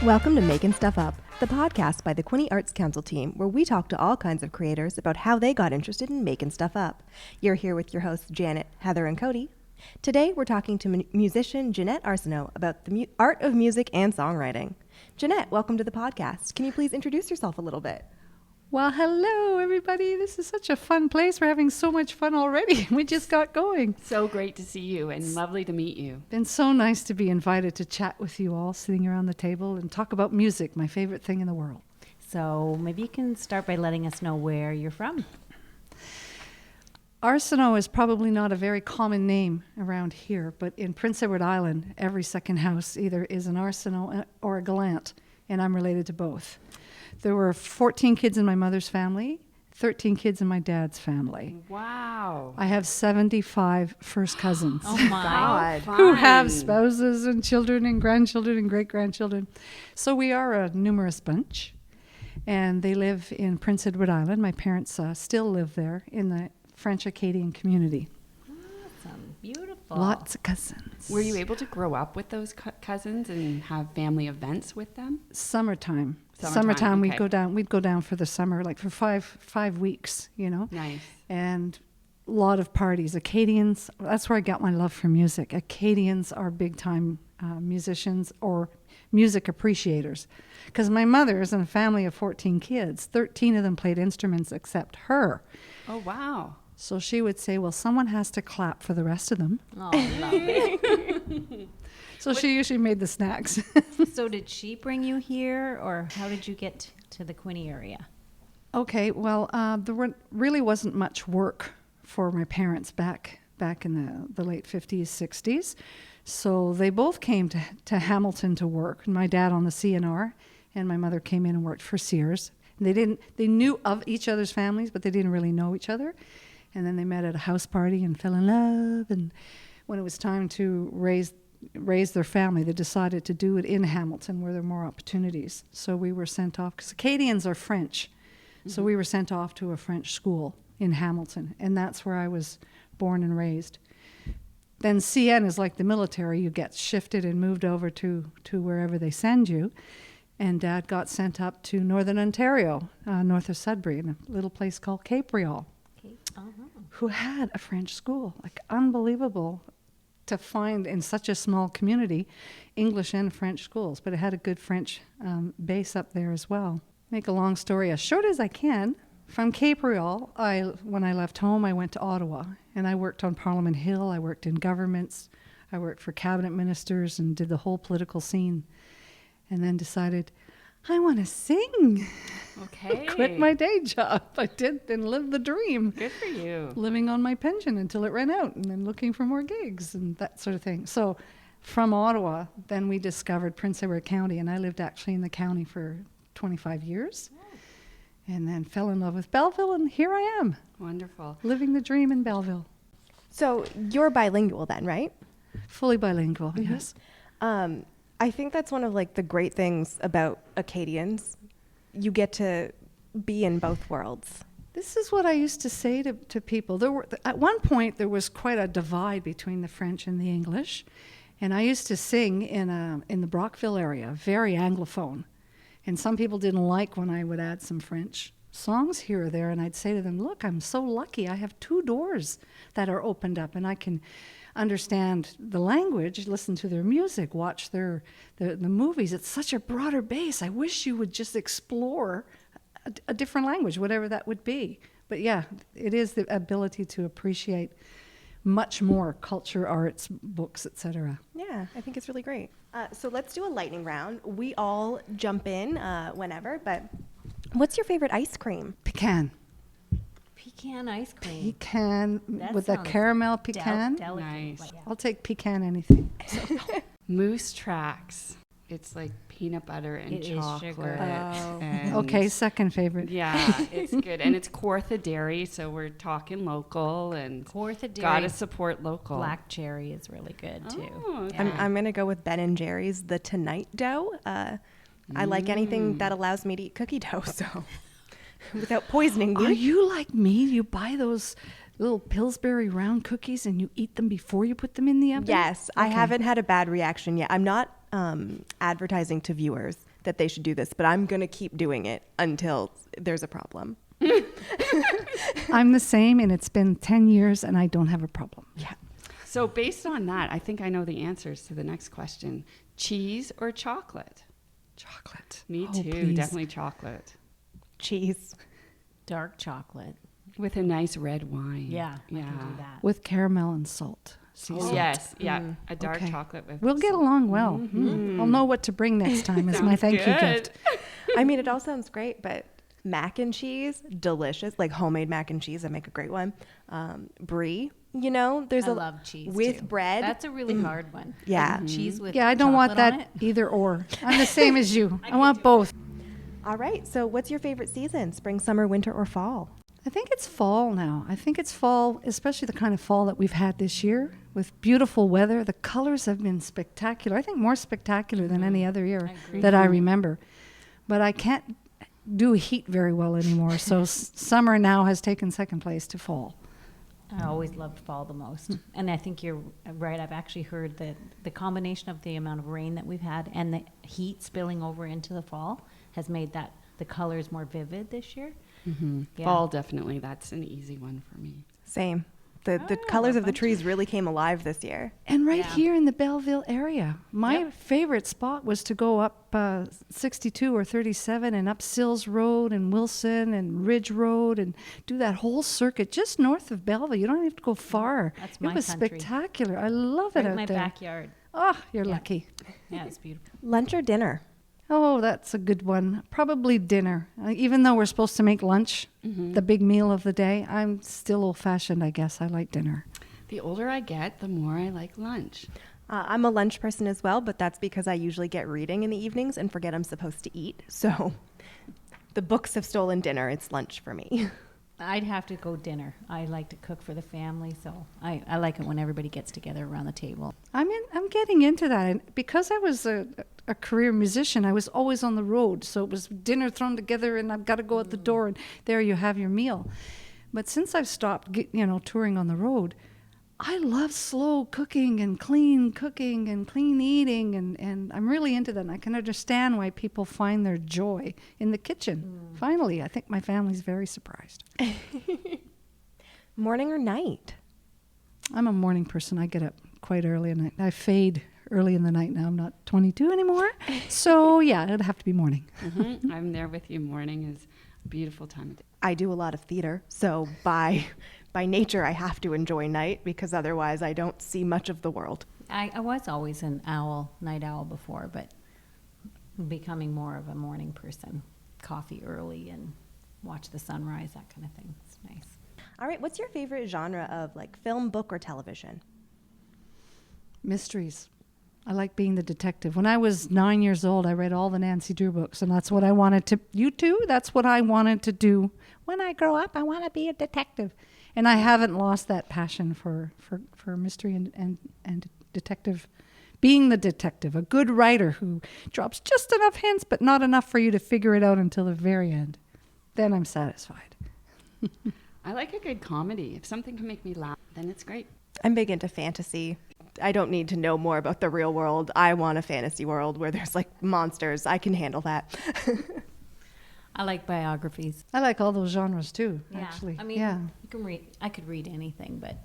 Welcome to Making Stuff Up, the podcast by the Quinte Arts Council team, where we talk to all kinds of creators about how they got interested in making stuff up. You're here with your hosts, Janet, Heather, and Cody. Today, we're talking to musician Jeanette Arsenault about the art of music and songwriting. Jeanette, welcome to the podcast. Can you please introduce yourself a little bit? Well, hello, everybody. This is such a fun place. We're having so much fun already. We just got going. So great to see you and lovely to meet you. Been so nice to be invited to chat with you all, sitting around the table and talk about music, my favorite thing in the world. So maybe you can start by letting us know where you're from. Arsenault is probably not a very common name around here, but in Prince Edward Island, every second house either is an Arsenault or a Gallant, and I'm related to both. There were 14 kids in my mother's family, 13 kids in my dad's family. Wow. I have 75 first cousins. Oh my God. Who have spouses and children and grandchildren and great-grandchildren. So we are a numerous bunch, and they live in Prince Edward Island. My parents still live there in the French Acadian community. Awesome. Beautiful. Lots of cousins. Were you able to grow up with those cousins and have family events with them? Summertime, okay. we'd go down for the summer, like for five weeks, you know. Nice. And a lot of parties. Acadians, that's where I got my love for music. Acadians are big time musicians or music appreciators. Because my mother is in a family of 14 kids. 13 of them played instruments except her. Oh, wow. So she would say, well, someone has to clap for the rest of them. Oh, lovely. So she usually made the snacks. So did she bring you here, or how did you get to the Quinte area? Okay, well, really wasn't much work for my parents back in the late 50s, 60s. So they both came to Hamilton to work. My dad on the CNR, and my mother came in and worked for Sears. They knew of each other's families, but they didn't really know each other. And then they met at a house party and fell in love. And when it was time to raise their family, they decided to do it in Hamilton where there are more opportunities. So we were sent off, because Acadians are French. Mm-hmm. So we were sent off to a French school in Hamilton. And that's where I was born and raised. Then CN is like the military. You get shifted and moved over to wherever they send you. And Dad got sent up to Northern Ontario, north of Sudbury, in a little place called Cape Riol, who had a French school. Like, unbelievable to find in such a small community English and French schools. But it had a good French base up there as well. Make a long story as short as I can. From Cape Riol, when I left home, I went to Ottawa. And I worked on Parliament Hill. I worked in governments. I worked for cabinet ministers and did the whole political scene. And then decided, I want to sing. Okay. Quit my day job. I did and lived the dream. Good for you. Living on my pension until it ran out and then looking for more gigs and that sort of thing. So from Ottawa, then we discovered Prince Edward County, and I lived actually in the county for 25 years. And then fell in love with Belleville, and here I am. Wonderful. Living the dream in Belleville. So you're bilingual then, right? Fully bilingual, Mm-hmm. yes. I think that's one of like the great things about Acadians. You get to be in both worlds. This is what I used to say to people. At one point, there was quite a divide between the French and the English. And I used to sing in the Brockville area, very Anglophone. And some people didn't like when I would add some French songs here or there. And I'd say to them, look, I'm so lucky. I have 2 doors that are opened up, and I can understand the language, listen to their music, watch the movies. It's such a broader base. I wish you would just explore a different language, whatever that would be. But yeah, it is the ability to appreciate much more culture, arts, books, etc. Yeah, I think it's really great. So let's do a lightning round. We all jump in whenever, but what's your favorite ice cream? Pecan. Pecan ice cream. Pecan That with a sounds caramel pecan. Delicate, Nice. but yeah. I'll take pecan anything. Moose tracks. It's like peanut butter and It is chocolate. sugar. Oh. and Okay, second favorite. Yeah, it's good. And it's Quinte dairy, so we're talking local and Quinte dairy. gotta support local. Black cherry is really good too. Oh, okay. I'm going to go with Ben & Jerry's The Tonight Dough. I like anything that allows me to eat cookie dough, so without poisoning Are you. you like me? You buy those little Pillsbury round cookies and you eat them before you put them in the oven? Yes, I haven't had a bad reaction yet. I'm not advertising to viewers that they should do this, but I'm going to keep doing it until there's a problem. I'm the same, and it's been 10 years, and I don't have a problem. Yeah. So based on that, I think I know the answers to the next question. Cheese or chocolate? Chocolate. Me Oh, too, please. definitely chocolate. Cheese. Dark chocolate. With a nice red wine. Yeah, I can do that. With caramel and salt. Sea Oh, salt. yes, yeah, a dark Okay. chocolate with We'll get salt. along well. I'll know what to bring next time as my Sounds thank you good. gift. I mean, it all sounds great, but mac and cheese, delicious. Like homemade mac and cheese, I make a great one. Brie, you know, there's I love cheese with too. bread. That's a really hard one. Yeah. Cheese with Yeah, I don't want chocolate on that it. either or. I'm the same as you. I want both. All right. So, what's your favorite season? Spring, summer, winter, or fall? I think it's fall now. I think it's fall, especially the kind of fall that we've had this year with beautiful weather. The colors have been spectacular. I think more spectacular than any other year agree. that I remember. But I can't do heat very well anymore. So summer now has taken second place to fall. I always loved fall the most. And I think you're right. I've actually heard that the combination of the amount of rain that we've had and the heat spilling over into the fall has made that the colors more vivid this year. Yeah. Fall, definitely. That's an easy one for me. Same. The Oh, colors a of the bunch trees really came alive this year. And right Yeah. here in the Belleville area, my Yep. favorite spot was to go up 62 or 37 and up Sills Road and Wilson and Ridge Road and do that whole circuit just north of Belleville. You don't have to go far. That's It my was country. spectacular. I love it Right in out my there. backyard. Oh, you're Yeah. lucky. Yeah, it's beautiful. Lunch or dinner? Oh, that's a good one. Probably dinner. Even though we're supposed to make lunch, the big meal of the day, I'm still old-fashioned, I guess. I like dinner. The older I get, the more I like lunch. I'm a lunch person as well, but that's because I usually get reading in the evenings and forget I'm supposed to eat. So the books have stolen dinner. It's lunch for me. I'd have to go dinner. I like to cook for the family, so I like it when everybody gets together around the table. I'm getting into that. And because I was a career musician, I was always on the road. So it was dinner thrown together and I've got to go out the door and there you have your meal. But since I've stopped, touring on the road, I love slow cooking and clean eating. And I'm really into that. And I can understand why people find their joy in the kitchen. Finally, I think my family's very surprised. Morning or night? I'm a morning person. I get up quite early and I fade early in the night now. I'm not 22 anymore. So, yeah, it'd have to be morning. I'm there with you. Morning is a beautiful time of day. I do a lot of theater, so by nature I have to enjoy night because otherwise I don't see much of the world. I was always an night owl before, but becoming more of a morning person. Coffee early and watch the sunrise, that kind of thing. It's nice. All right, what's your favorite genre of like film, book, or television? Mysteries. I like being the detective. When I was 9 years old, I read all the Nancy Drew books, and that's what I wanted to. You too? That's what I wanted to do. When I grow up, I want to be a detective. And I haven't lost that passion for mystery and detective. Being the detective, a good writer who drops just enough hints, but not enough for you to figure it out until the very end. Then I'm satisfied. I like a good comedy. If something can make me laugh, then it's great. I'm big into fantasy. I don't need to know more about the real world. I want a fantasy world where there's like monsters. I can handle that. I like biographies. I like all those genres too, actually. I mean, yeah. you can read. I could read anything, but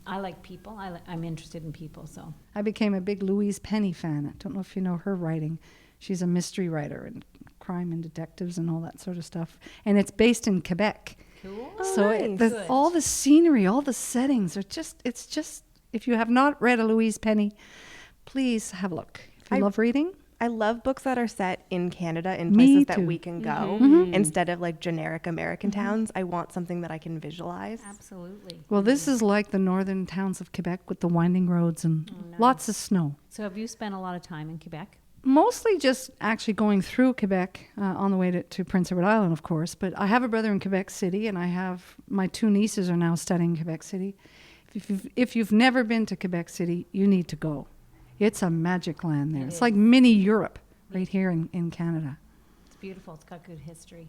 I like people. I'm interested in people, so. I became a big Louise Penny fan. I don't know if you know her writing. She's a mystery writer and crime and detectives and all that sort of stuff. And it's based in Quebec. Cool. So nice. Good. all the scenery, all the settings are it's just, if you have not read a Louise Penny, please have a look. If you love reading. I love books that are set in Canada in Me places that too. we can go instead of like generic American towns. I want something that I can visualize. Absolutely. Well, this is like the northern towns of Quebec with the winding roads and lots of snow. So have you spent a lot of time in Quebec? Mostly just actually going through Quebec on the way to Prince Edward Island, of course. But I have a brother in Quebec City, and I have my two nieces are now studying Quebec City. If you've never been to Quebec City, you need to go. It's a magic land there. It It's is. like mini Europe right here in Canada. It's beautiful. It's got good history.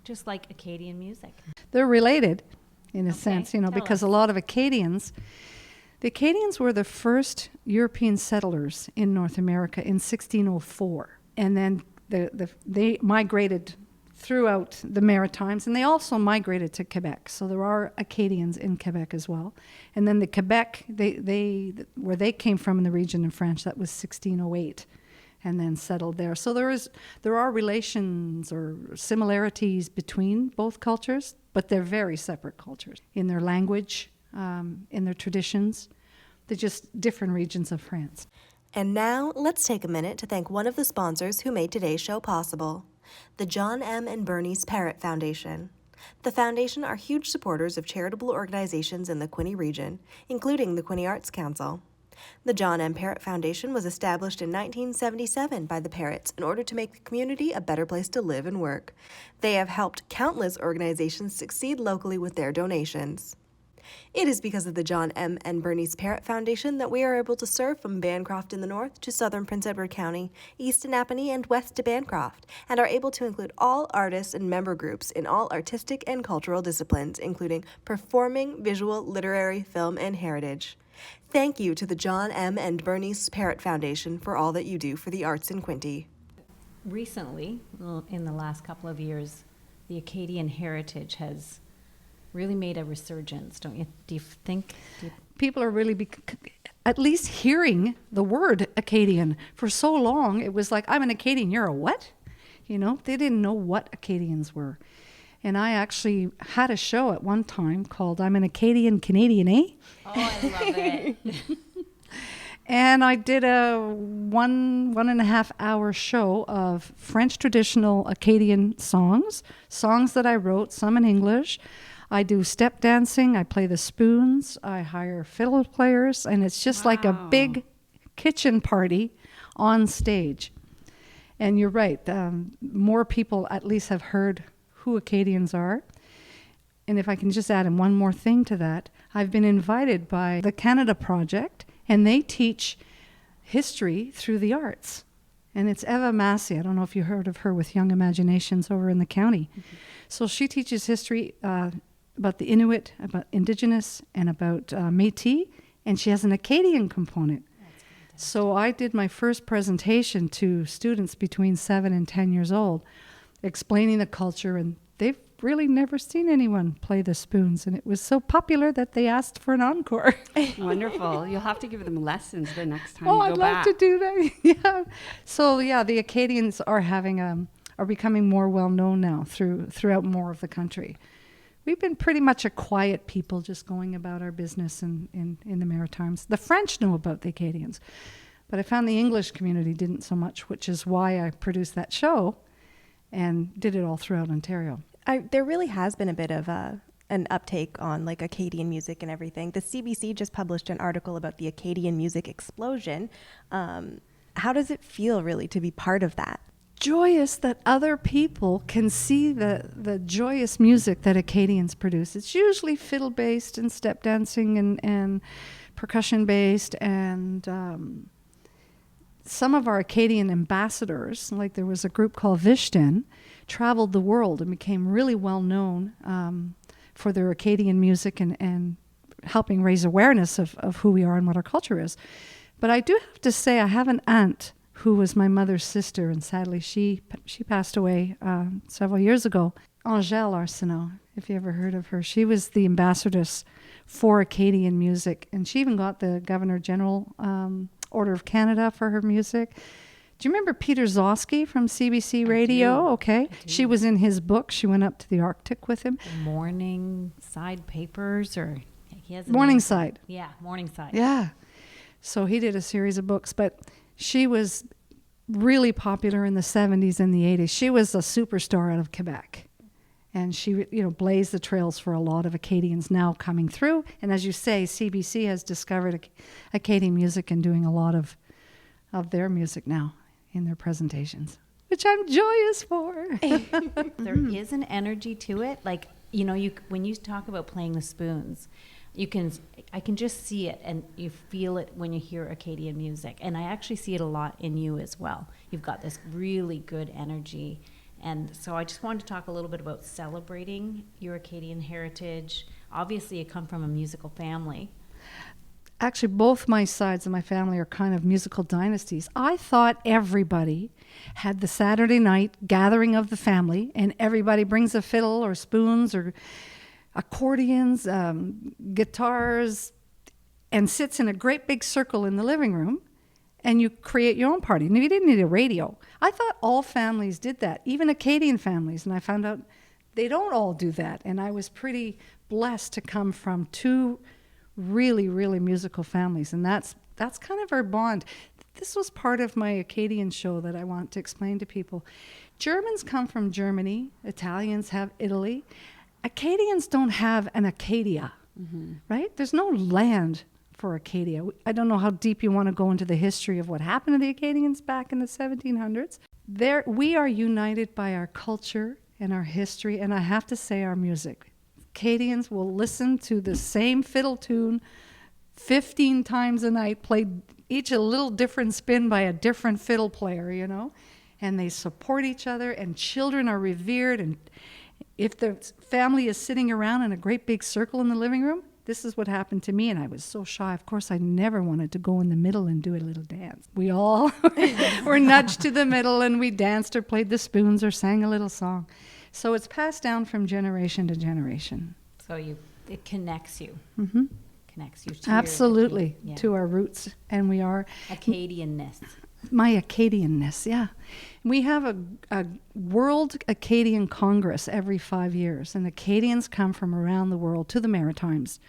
Just like Acadian music. They're related in a Okay, sense, tell because us. a lot of the Acadians were the first European settlers in North America in 1604. And then they migrated throughout the Maritimes, and they also migrated to Quebec. So there are Acadians in Quebec as well. And then the Quebec, where they came from in the region in French, that was 1608, and then settled there. So there are relations or similarities between both cultures, but they're very separate cultures in their language, in their traditions. They're just different regions of France. And now, let's take a minute to thank one of the sponsors who made today's show possible, the John M. and Bernice Parrott Foundation. The Foundation are huge supporters of charitable organizations in the Quinte region, including the Quinte Arts Council. The John M. Parrott Foundation was established in 1977 by the Parrotts in order to make the community a better place to live and work. They have helped countless organizations succeed locally with their donations. It is because of the John M. and Bernice Parrott Foundation that we are able to serve from Bancroft in the north to southern Prince Edward County, east to Napanee, and west to Bancroft, and are able to include all artists and member groups in all artistic and cultural disciplines, including performing, visual, literary, film, and heritage. Thank you to the John M. and Bernice Parrott Foundation for all that you do for the arts in Quinte. Recently, in the last couple of years, the Acadian heritage has really made a resurgence, don't you? Do you think? People are really at least hearing the word Acadian. For so long, it was like, I'm an Acadian, you're a what? You know, they didn't know what Acadians were. And I actually had a show at one time called I'm an Acadian Canadian, eh? Oh, I love it. And I did a one and a half hour show of French traditional Acadian songs that I wrote, some in English. I do step dancing, I play the spoons, I hire fiddle players, and it's just like a big kitchen party on stage. And you're right, more people at least have heard who Acadians are. And if I can just add in one more thing to that, I've been invited by the Canada Project, and they teach history through the arts. And it's Eva Massey. I don't know if you heard of her with Young Imaginations over in the county. Mm-hmm. So she teaches history about the Inuit, about Indigenous, and about Métis, and she has an Acadian component. So I did my first presentation to students between 7 and 10 years old, explaining the culture, and they've really never seen anyone play the spoons, and it was so popular that they asked for an encore. Wonderful. You'll have to give them lessons the next time you go I'd love to do that. Yeah. So yeah, the Acadians are becoming more well known now throughout more of the country. We've been pretty much a quiet people, just going about our business in the Maritimes. The French know about the Acadians, but I found the English community didn't so much, which is why I produced that show and did it all throughout Ontario. There really has been a bit of an uptake on like Acadian music and everything. The CBC just published an article about the Acadian music explosion. How does it feel really to be part of that? Joyous that other people can see the joyous music that Acadians produce. It's usually fiddle-based and step dancing and percussion-based, and some of our Acadian ambassadors, like there was a group called Vishten, traveled the world and became really well known for their Acadian music and helping raise awareness of who we are and what our culture is. But I do have to say I have an aunt who was my mother's sister, and sadly she passed away several years ago. Angèle Arsenault, if you ever heard of her. She was the ambassadress for Acadian music, and she even got the Governor General Order of Canada for her music. Do you remember Peter Zosky from CBC Radio? Okay. She was in his book. She went up to the Arctic with him. Morningside Papers, or he has Morningside. Yeah, Morningside. Yeah. So he did a series of books, but she was really popular in the 70s and the 80s. She was a superstar out of Quebec. And she, blazed the trails for a lot of Acadians now coming through. And as you say, CBC has discovered Acadian music and doing a lot of their music now in their presentations, which I'm joyous for. There is an energy to it. Like, when you talk about playing the spoons, I can just see it, and you feel it when you hear Acadian music. And I actually see it a lot in you as well. You've got this really good energy. And so I just wanted to talk a little bit about celebrating your Acadian heritage. Obviously, you come from a musical family. Actually, both my sides of my family are kind of musical dynasties. I thought everybody had the Saturday night gathering of the family, and everybody brings a fiddle or spoons or accordions, guitars, and sits in a great big circle in the living room, and you create your own party. And you didn't need a radio. I thought all families did that, even Acadian families, and I found out they don't all do that. And I was pretty blessed to come from two really, really musical families, and that's kind of our bond. This was part of my Acadian show that I want to explain to people. Germans come from Germany, Italians have Italy. Acadians don't have an Acadia, right? There's no land for Acadia. I don't know how deep you want to go into the history of what happened to the Acadians back in the 1700s. We are united by our culture and our history, and I have to say our music. Acadians will listen to the same fiddle tune 15 times a night, played each a little different spin by a different fiddle player, you know, and they support each other, and children are revered. And if the family is sitting around in a great big circle in the living room, this is what happened to me, and I was so shy. Of course, I never wanted to go in the middle and do a little dance. We all were nudged to the middle, and we danced or played the spoons or sang a little song. So it's passed down from generation to generation. So it connects you. Mm-hmm. Connects you to Absolutely, your to our roots. And we are... Acadianness. My Acadianness, yeah. We have a World Acadian Congress every 5 years, and Acadians come from around the world to the Maritimes.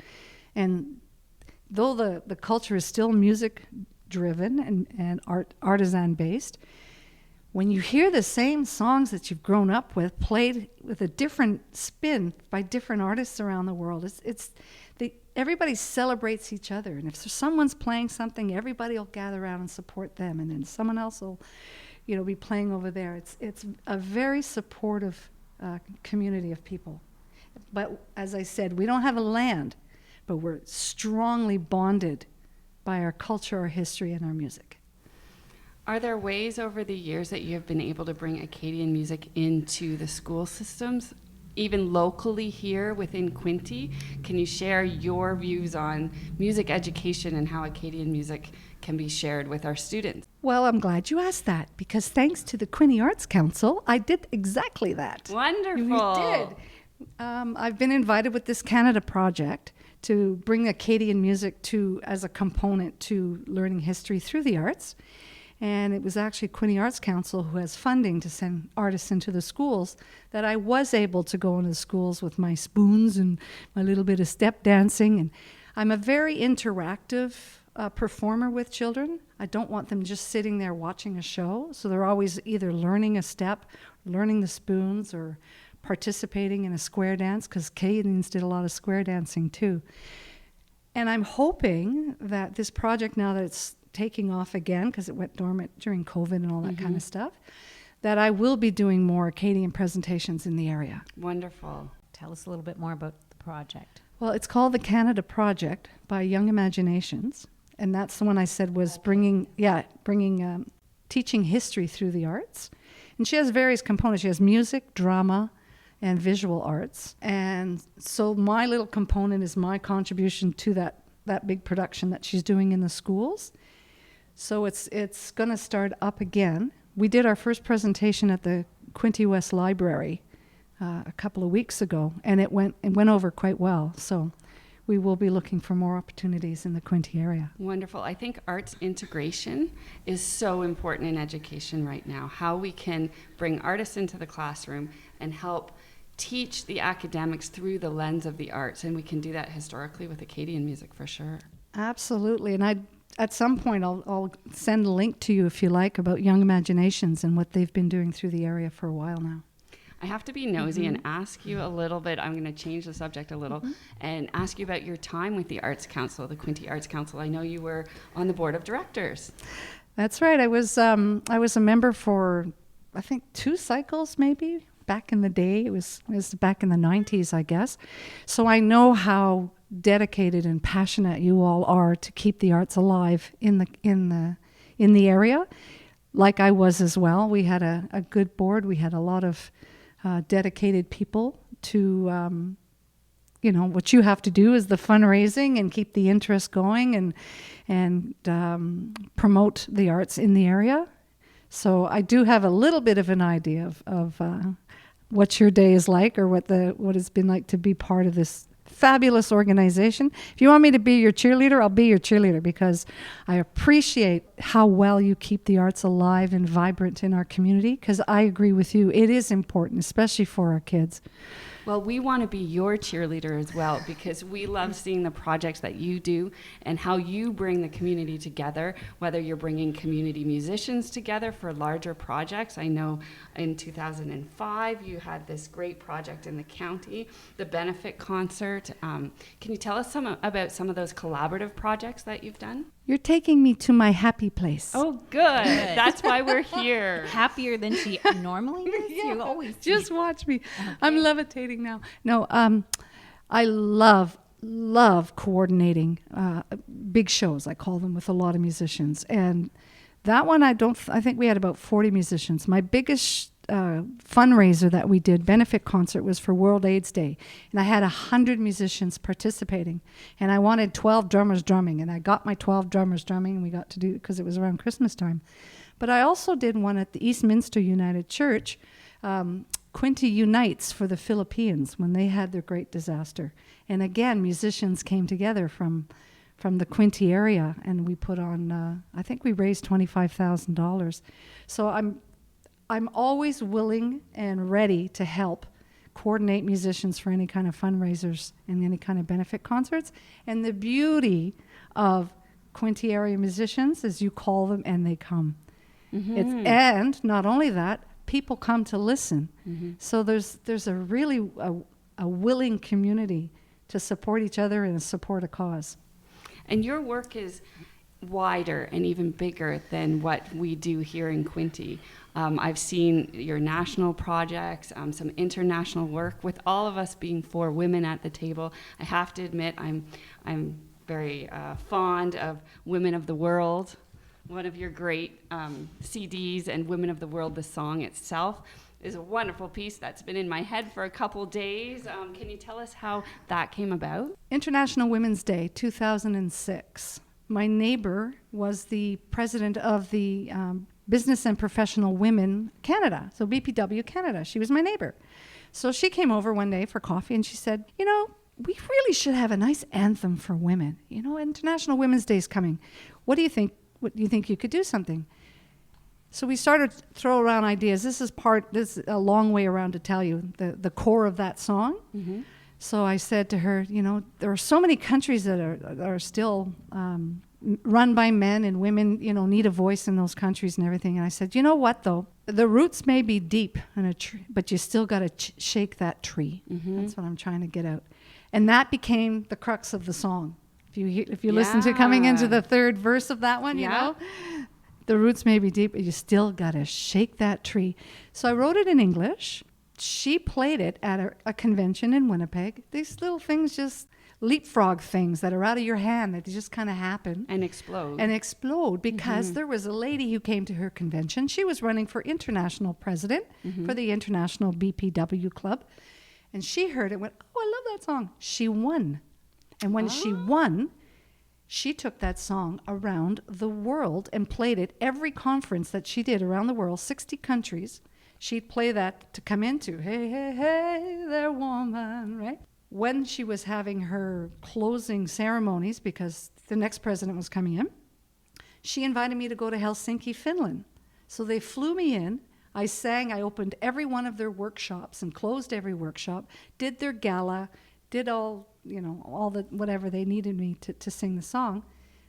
And though the culture is still music-driven and artisan-based, when you hear the same songs that you've grown up with played with a different spin by different artists around the world, everybody celebrates each other. And if someone's playing something, everybody will gather around and support them, and then someone else will, be playing over there. It's a very supportive community of people. But as I said, we don't have a land, but we're strongly bonded by our culture, our history, and our music. Are there ways over the years that you have been able to bring Acadian music into the school systems, even locally here within Quinte? Can you share your views on music education and how Acadian music can be shared with our students? Well, I'm glad you asked that, because thanks to the Quinte Arts Council, I did exactly that. Wonderful. We did. I've been invited with this Canada project to bring Acadian music as a component to learning history through the arts. And it was actually Quinte Arts Council who has funding to send artists into the schools that I was able to go into the schools with my spoons and my little bit of step dancing. And I'm a very interactive performer with children. I don't want them just sitting there watching a show. So they're always either learning a step, learning the spoons, or participating in a square dance, because Canadians did a lot of square dancing too. And I'm hoping that this project, now that it's taking off again, because it went dormant during COVID and all that kind of stuff, that I will be doing more Acadian presentations in the area. Wonderful. Tell us a little bit more about the project. Well, it's called the Canada Project by Young Imaginations, and that's the one I said was bringing teaching history through the arts. And she has various components. She has music, drama, and visual arts. And so my little component is my contribution to that big production that she's doing in the schools. So it's going to start up again. We did our first presentation at the Quinte West Library a couple of weeks ago, and it went over quite well. So we will be looking for more opportunities in the Quinte area. Wonderful. I think arts integration is so important in education right now. How we can bring artists into the classroom and help teach the academics through the lens of the arts, and we can do that historically with Acadian music for sure. Absolutely, and at some point I'll send a link to you if you like about Young Imaginations and what they've been doing through the area for a while now. I have to be nosy and ask you a little bit. I'm going to change the subject a little and ask you about your time with the Arts Council, the Quinte Arts Council. I know you were on the board of directors. That's right. I was a member for, I think, 2 cycles maybe back in the day. It was back in the 90s, I guess. So I know how dedicated and passionate you all are to keep the arts alive in the area, like I was as well. We had a good board. We had a lot of dedicated people to what you have to do is the fundraising and keep the interest going and promote the arts in the area. So I do have a little bit of an idea of what your day is like, or what it's been like to be part of this fabulous organization. If you want me to be your cheerleader, I'll be your cheerleader, because I appreciate how well you keep the arts alive and vibrant in our community, because I agree with you. It is important, especially for our kids. Well, we want to be your cheerleader as well, because we love seeing the projects that you do and how you bring the community together, whether you're bringing community musicians together for larger projects. I know in 2005 you had this great project in the county, the benefit concert. Can you tell us about some of those collaborative projects that you've done? You're taking me to my happy place. Oh, good. That's why we're here. Happier than she normally is? Yeah, You always just watch me. Okay. I'm levitating now. No, I love coordinating big shows. I call them, with a lot of musicians. And that one, I think we had about 40 musicians. My biggest fundraiser that we did, benefit concert, was for World AIDS Day, and I had 100 musicians participating, and I wanted 12 drummers drumming, and I got my 12 drummers drumming, and we got to do it because it was around Christmas time. But I also did one at the Eastminster United Church, Quinte Unites, for the Philippines when they had their great disaster. And again, musicians came together from the Quinte area, and we put on, I think we raised $25,000. So I'm always willing and ready to help coordinate musicians for any kind of fundraisers and any kind of benefit concerts. And the beauty of Quinte area musicians is you call them and they come. Mm-hmm. And not only that, people come to listen. Mm-hmm. So there's a really a willing community to support each other and support a cause. And your work is wider and even bigger than what we do here in Quinte. I've seen your national projects, some international work. With all of us being 4 women at the table, I have to admit I'm very fond of Women of the World, one of your great CDs, and Women of the World, the song itself, is a wonderful piece that's been in my head for a couple days. Can you tell us how that came about? International Women's Day, 2006. My neighbor was the president of the Business and Professional Women Canada, so BPW Canada. She was my neighbor. So she came over one day for coffee, and she said, we really should have a nice anthem for women. International Women's Day is coming. What do you think? What do you think you could do something? So we started to throw around ideas. This is a long way around to tell you the core of that song. Mm-hmm. So I said to her, there are so many countries that are still run by men, and women, need a voice in those countries and everything. And I said, you know what, though? The roots may be deep in a tree, but you still got to shake that tree. Mm-hmm. That's what I'm trying to get out. And that became the crux of the song. If you listen to coming into the third verse of that one, the roots may be deep, but you still got to shake that tree. So I wrote it in English. She played it at a convention in Winnipeg. These little things, just leapfrog things that are out of your hand, that just kind of happen. And explode. Because there was a lady who came to her convention. She was running for international president for the International BPW Club. And she heard it, went, oh, I love that song. She won. And when she won, she took that song around the world and played it every conference that she did around the world, 60 countries. She'd play that to come into, hey, hey, hey, there, woman, right? When she was having her closing ceremonies, because the next president was coming in, she invited me to go to Helsinki, Finland. So they flew me in. I sang, I opened every one of their workshops and closed every workshop, did their gala, did all the whatever they needed me to sing the song.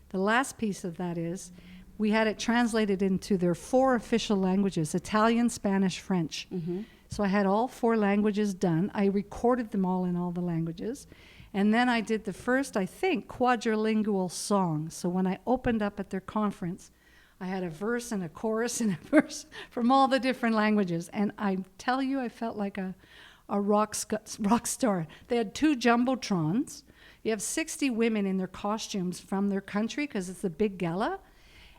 The last piece of that is we had it translated into their 4 official languages, Italian, Spanish, French. Mm-hmm. So I had all 4 languages done. I recorded them all in all the languages. And then I did the first, I think, quadrilingual song. So when I opened up at their conference, I had a verse and a chorus and a verse from all the different languages. And I tell you, I felt like a rock star. They had 2 jumbotrons. You have 60 women in their costumes from their country, because it's a big gala.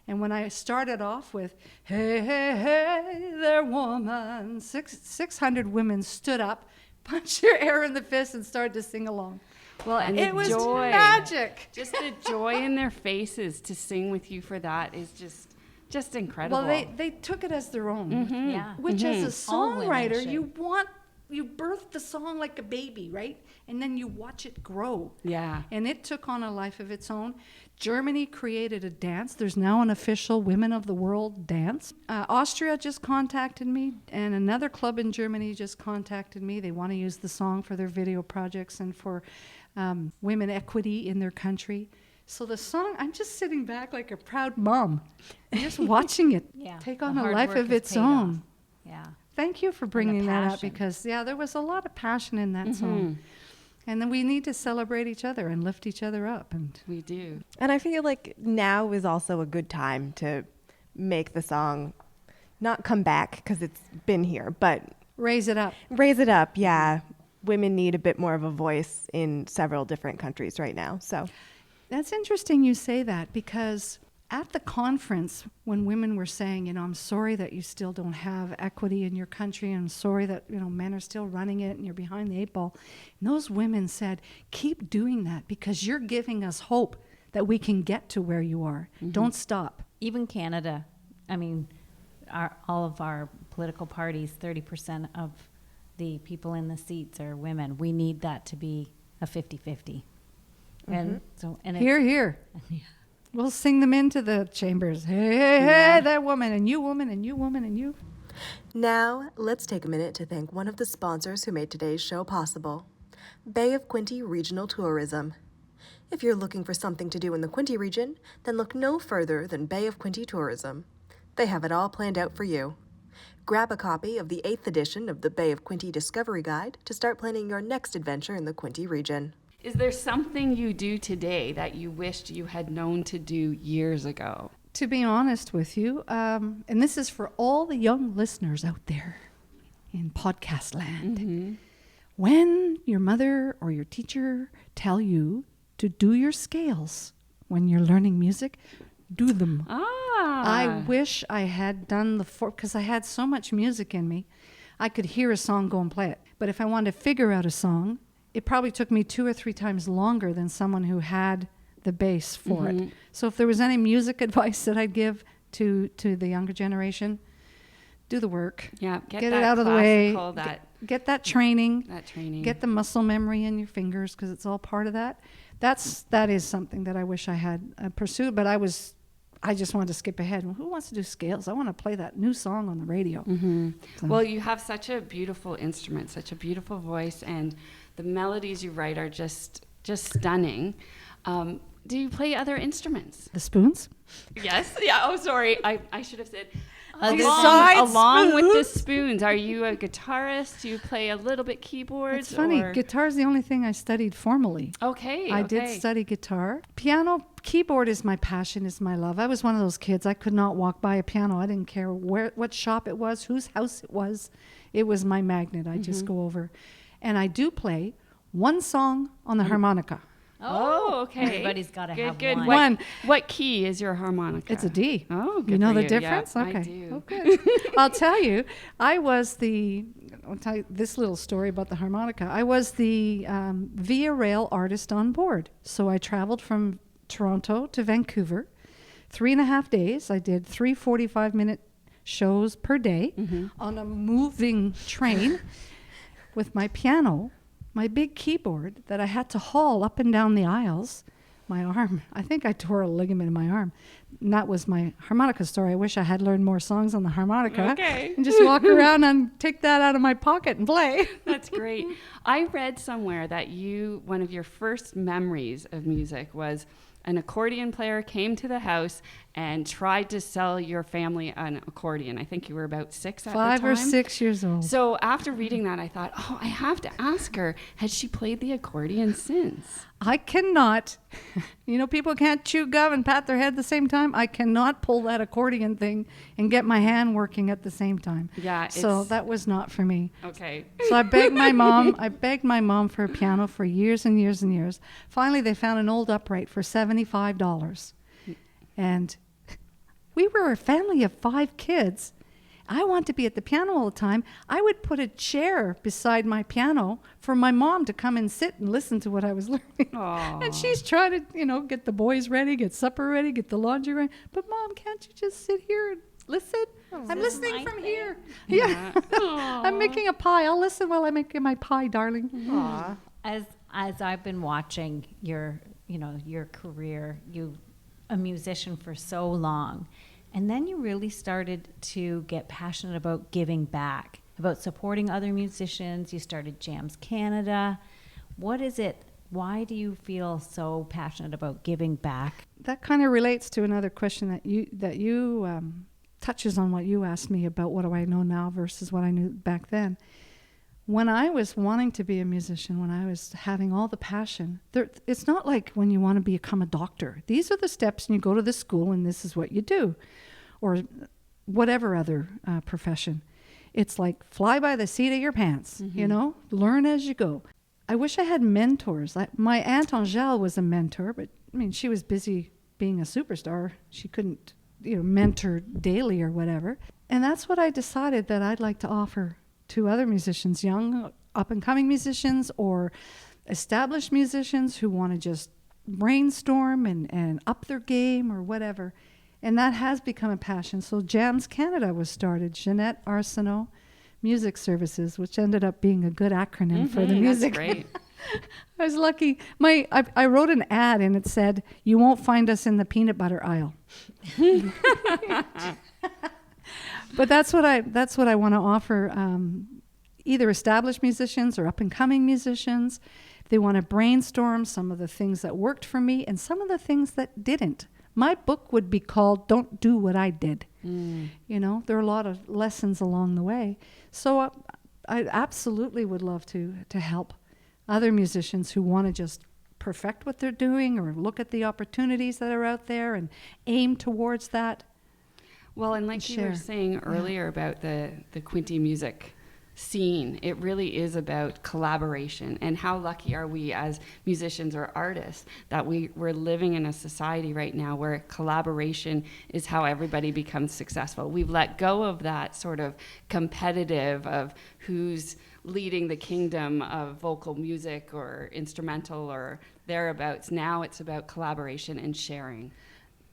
And when I started off with, hey, hey, hey, there, woman, 600 women stood up, punched your air in the fist and started to sing along. Well, and It the was joy, magic. just the joy in their faces to sing with you for that is just incredible. Well, they took it as their own. Yeah. Which as a All women songwriter, should. you birth the song like a baby, right? And then you watch it grow. Yeah. And it took on a life of its own. Germany created a dance. There's now an official Women of the World dance. Austria just contacted me, and another club in Germany just contacted me. They want to use the song for their video projects and for women equity in their country. So the song, I'm just sitting back like a proud mom, and just watching it take on The a hard life work of has its paid own. off. Yeah. Thank you for bringing that up passion. because, there was a lot of passion in that song. And then we need to celebrate each other and lift each other up. And We do. And I feel like now is also a good time to make the song not come back because it's been here, but raise it up. raise it up. Yeah. Women need a bit more of a voice in several different countries right now. So That's interesting you say that because at the conference when women were saying, I'm sorry that you still don't have equity in your country, and I'm sorry that, men are still running it and you're behind the 8 ball. And those women said, keep doing that because you're giving us hope that we can get to where you are. Don't stop. Even Canada, I mean, all of our political parties, 30% of the people in the seats are women. We need that to be a 50-50. And so, and it's, Here. We'll sing them into the chambers. Hey, that woman, and you woman, and you woman, and you. now let's take a minute to thank one of the sponsors who made today's show possible, Bay of Quinte Regional Tourism. If you're looking for something to do in the Quinte region, then look no further than Bay of Quinte Tourism. They have it all planned out for you. Grab a copy of the 8th edition of the Bay of Quinte Discovery Guide to start planning your next adventure in the Quinte region. Is there something you do today that you wished you had known to do years ago? To be honest with you, and this is for all the young listeners out there in podcast land, when your mother or your teacher tell you to do your scales when you're learning music, do them. I wish I had done because I had so much music in me. I could hear a song, go and play it. But if I wanted to figure out a song, it probably took me 2 or 3 times longer than someone who had the bass for it. So if there was any music advice that I'd give to the younger generation, do the work. Yeah, Get it out of the way. Get that training. Get the muscle memory in your fingers because it's all part of that. That is something that I wish I had pursued, but I just wanted to skip ahead. Well, who wants to do scales? I want to play that new song on the radio. So. Well, you have such a beautiful instrument, such a beautiful voice, and the melodies you write are just stunning. Do you play other instruments? The spoons? Yes. Yeah. Oh, sorry. I should have said. Besides Along with the spoons, are you a guitarist? Do you play a little bit keyboards? It's funny. Or? Guitar is the only thing I studied formally. Okay. I did study guitar. Piano, keyboard is my passion, is my love. I was one of those kids. I could not walk by a piano. I didn't care what shop it was, whose house it was. It was my magnet. I just go over. And I do play one song on the harmonica. Oh, okay. Everybody's got to have Good. one. What key is your harmonica? It's a D. Oh, good. You know for the difference? Yeah, okay. I do. Oh, good. I'll tell you, I'll tell you this little story about the harmonica. I was the Via Rail artist on board. So I traveled from Toronto to Vancouver, 3.5 days. I did 3 45-minute shows per day on a moving train with my piano, my big keyboard that I had to haul up and down the aisles. My arm, I think I tore a ligament in my arm. And that was my harmonica story. I wish I had learned more songs on the harmonica. Okay. And just walk around and take that out of my pocket and play. That's great. I read somewhere that one of your first memories of music was an accordion player came to the house and tried to sell your family an accordion. I think you were about 6 at the time. 5 or 6 years old. So after reading that, I thought, I have to ask her, has she played the accordion since? I cannot. People can't chew gum and pat their head at the same time. I cannot pull that accordion thing and get my hand working at the same time. Yeah. So that was not for me. Okay. So I begged my mom for a piano for years and years and years. Finally, they found an old upright for $75. And we were a family of 5 kids. I want to be at the piano all the time. I would put a chair beside my piano for my mom to come and sit and listen to what I was learning. Aw. And she's trying to, get the boys ready, get supper ready, get the laundry ready. But Mom, can't you just sit here and listen? I'm This is listening my from thing. here. Yeah. I'm making a pie. I'll listen while I'm making my pie, darling. Aw. As I've been watching your career, you a musician for so long, and then you really started to get passionate about giving back, about supporting other musicians. You started Jams Canada. What is it? Why do you feel so passionate about giving back? That kind of relates to another question that you touches on what you asked me about what do I know now versus what I knew back then. When I was wanting to be a musician, when I was having all the passion, it's not like when you want to become a doctor. These are the steps, and you go to the school, and this is what you do, or whatever other profession. It's like fly by the seat of your pants, learn as you go. I wish I had mentors. My Aunt Angèle was a mentor, but she was busy being a superstar. She couldn't, mentor daily or whatever. And that's what I decided that I'd like to offer to other musicians, young up-and-coming musicians or established musicians who want to just brainstorm and up their game or whatever. And that has become a passion. So Jams Canada was started, Jeanette Arsenault Music Services, which ended up being a good acronym for the music. That's great. I was lucky. I wrote an ad and it said, "You won't find us in the peanut butter aisle." But that's what I want to offer either established musicians or up and coming musicians. They want to brainstorm some of the things that worked for me and some of the things that didn't. My book would be called "Don't Do What I Did." There are a lot of lessons along the way. So I absolutely would love to help other musicians who want to just perfect what they're doing or look at the opportunities that are out there and aim towards that. Well, and like you were saying earlier about the Quinte music scene, it really is about collaboration. And how lucky are we as musicians or artists that we're living in a society right now where collaboration is how everybody becomes successful. We've let go of that sort of competitive of who's leading the kingdom of vocal music or instrumental or thereabouts. Now it's about collaboration and sharing.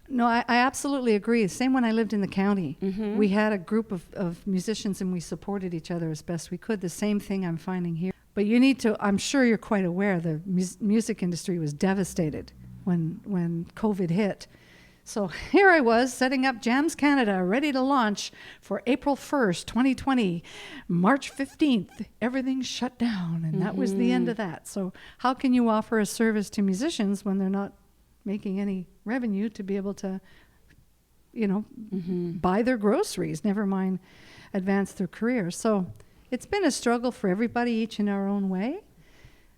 No, I absolutely agree. Same when I lived in the county. We had a group of musicians and we supported each other as best we could. The same thing I'm finding here. But you need to, I'm sure you're quite aware, the music industry was devastated when COVID hit. So here I was setting up Jams Canada, ready to launch for April 1st, 2020. March 15th, everything shut down, and that was the end of that. So how can you offer a service to musicians when they're not making any revenue to be able to, buy their groceries, never mind advance their career? So it's been a struggle for everybody, each in our own way.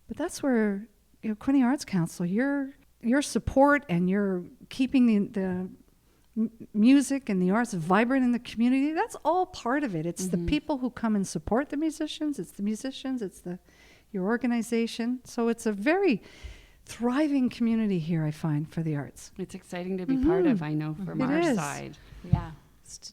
But that's where, Quinte Arts Council, your support and your keeping the music and the arts vibrant in the community, that's all part of it. It's the people who come and support the musicians, it's the musicians, it's your organization. So it's a very thriving community here, I find, for the arts. It's exciting to be part of, I know, from our side. Yeah,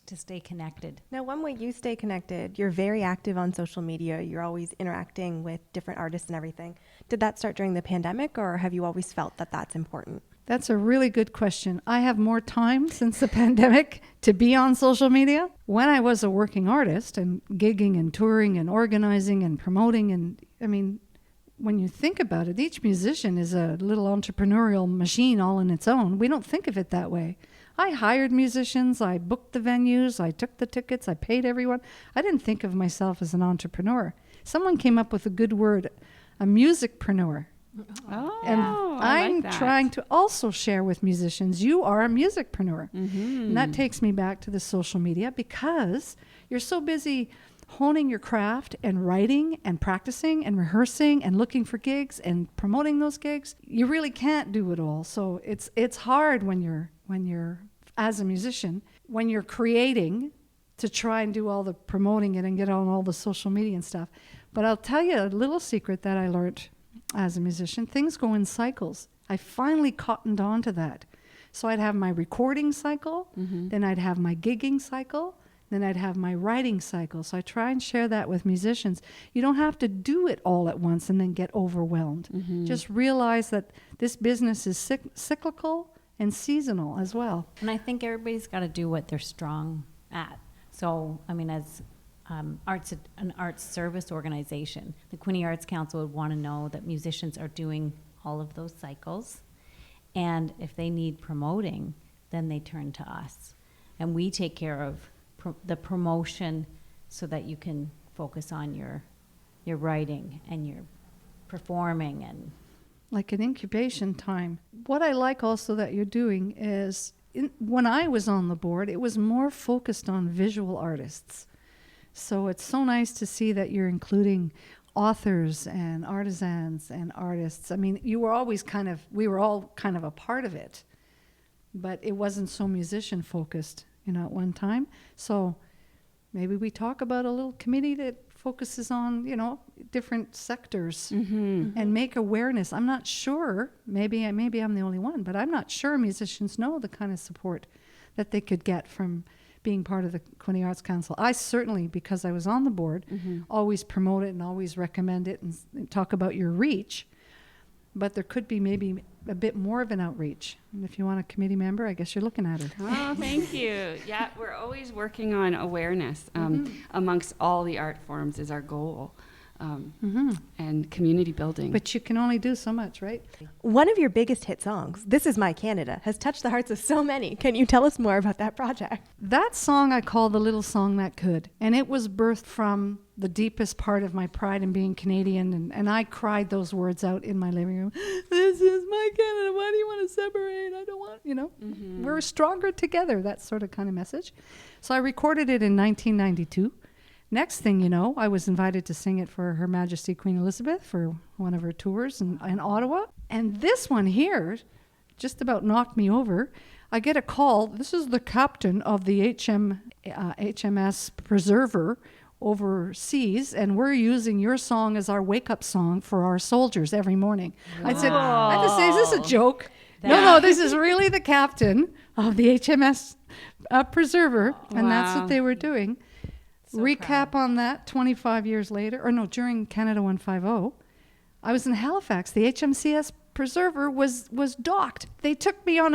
to stay connected. Now, one way you stay connected, you're very active on social media. You're always interacting with different artists and everything. Did that start during the pandemic, or have you always felt that that's important? That's a really good question. I have more time since the pandemic to be on social media. When I was a working artist and gigging and touring and organizing and promoting, and when you think about it, each musician is a little entrepreneurial machine all in its own. We don't think of it that way. I hired musicians, I booked the venues, I took the tickets, I paid everyone. I didn't think of myself as an entrepreneur. Someone came up with a good word, a musicpreneur. Oh, And I I'm like that. trying to also share with musicians, you are a musicpreneur. And that takes me back to the social media because you're so busy honing your craft and writing and practicing and rehearsing and looking for gigs and promoting those gigs. You really can't do it all. So it's hard when you're as a musician, when you're creating, to try and do all the promoting it and get on all the social media and stuff. But I'll tell you a little secret that I learned as a musician. Things go in cycles. I finally cottoned on to that. So I'd have my recording cycle, then I'd have my gigging cycle, Then I'd have my writing cycle. So I try and share that with musicians. You don't have to do it all at once and then get overwhelmed. Just realize that this business is cyclical and seasonal as well. And I think everybody's got to do what they're strong at. So, I mean, as an arts service organization, the Quinte Arts Council would want to know that musicians are doing all of those cycles. And if they need promoting, then they turn to us. And we take care of the promotion so that you can focus on your writing and your performing and like an incubation time. What I like also that you're doing is, when I was on the board, it was more focused on visual artists. So it's so nice to see that you're including authors and artisans and artists. I mean, we were all kind of a part of it, but it wasn't so musician focused, at one time. So maybe we talk about a little committee that focuses on, different sectors and make awareness. I'm not sure, maybe I'm the only one, but I'm not sure musicians know the kind of support that they could get from being part of the Quinte Arts Council. I certainly, because I was on the board, always promote it and always recommend it and talk about your reach. But there could be maybe a bit more of an outreach. And if you want a committee member, I guess you're looking at her. Oh, thank you. Yeah, we're always working on awareness amongst all the art forms is our goal. And community building. But you can only do so much, right? One of your biggest hit songs, This Is My Canada, has touched the hearts of so many. Can you tell us more about that project? That song I call The Little Song That Could. And it was birthed from the deepest part of my pride in being Canadian. And I cried those words out in my living room. This is my Canada. Why do you want to separate? I don't want, We're stronger together. That sort of kind of message. So I recorded it in 1992. Next thing you know, I was invited to sing it for Her Majesty Queen Elizabeth for one of her tours in Ottawa. And this one here just about knocked me over. I get a call. This is the captain of the HMS Preserver overseas, and we're using your song as our wake-up song for our soldiers every morning. I had to say, is this a joke? No, this is really the captain of the HMS Preserver, and that's what they were doing. So recap on that 25 years later, during Canada 150, I was in Halifax. The HMCS Preserver was docked. They took me on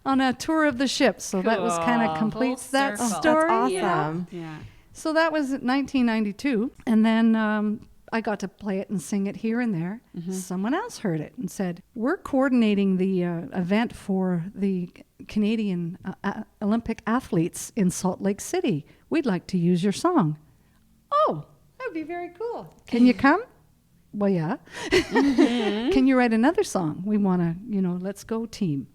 a tour of the ship, so that was kind of completes that story. That's awesome. Yeah. So that was 1992, and then I got to play it and sing it here and there. Someone else heard it and said, we're coordinating the event for the Canadian Olympic athletes in Salt Lake City. We'd like to use your song. Oh, that would be very cool. Can you come? Well, yeah. Can you write another song? We want to, let's go team.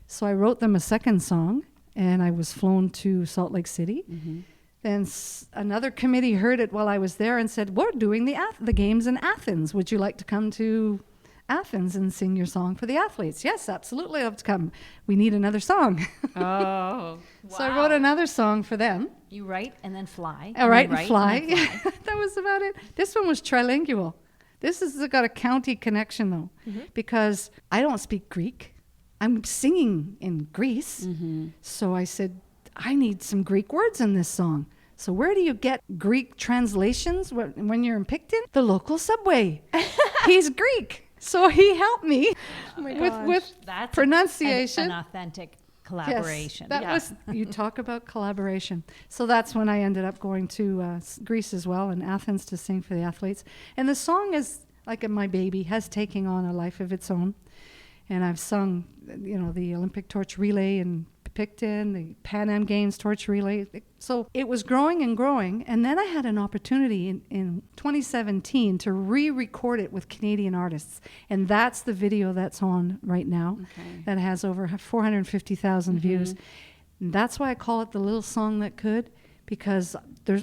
So I wrote them a second song, and I was flown to Salt Lake City. Then another committee heard it while I was there and said, we're doing the games in Athens. Would you like to come to Athens and sing your song for the athletes? Yes, absolutely, I'd love to come. We need another song. Oh, So I wrote another song for them. you write and then fly. All right, and fly. That was about it. This one was trilingual. This has got a county connection, though, because I don't speak Greek. I'm singing in Greece. So I said, I need some Greek words in this song. So where do you get Greek translations when you're in Picton? The local subway. He's Greek. So he helped me with That's pronunciation. an authentic collaboration. Yes, that was, you talk about collaboration. So that's when I ended up going to Greece as well, and Athens, to sing for the athletes. And the song is like my baby, has taken on a life of its own. And I've sung, the Olympic torch relay in Picton, the Pan Am Games torch relay. So it was growing and growing. And then I had an opportunity in 2017 to re-record it with Canadian artists. And that's the video that's on right now that has over 450,000 views. And that's why I call it The Little Song That Could, because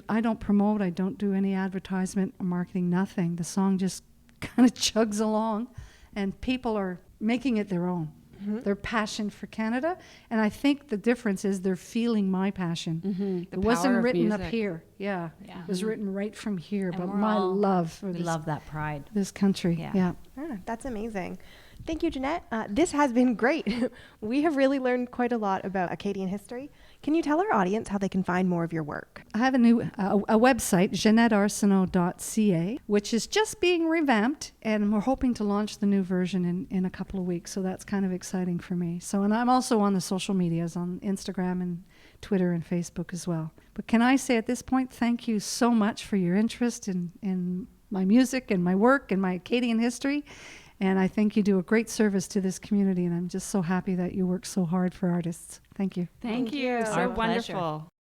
I don't promote, I don't do any advertisement or marketing, nothing. The song just kind of chugs along, and people are making it their own. Their passion for Canada, and I think the difference is they're feeling my passion. It wasn't written up here. Yeah. It was written right from here, And but we're my all- love for We love that pride. this country. Yeah. Yeah. That's amazing. Thank you, Jeanette. This has been great. We have really learned quite a lot about Acadian history. Can you tell our audience how they can find more of your work? I have a new a website, JeanetteArsenault.ca, which is just being revamped, and we're hoping to launch the new version in a couple of weeks. So that's kind of exciting for me. So, and I'm also on the social medias, on Instagram and Twitter and Facebook as well. But can I say at this point, thank you so much for your interest in my music and my work and my Acadian history. And I think you do a great service to this community, and I'm just so happy that you work so hard for artists. Thank you. Thank you. you. So Our wonderful. pleasure.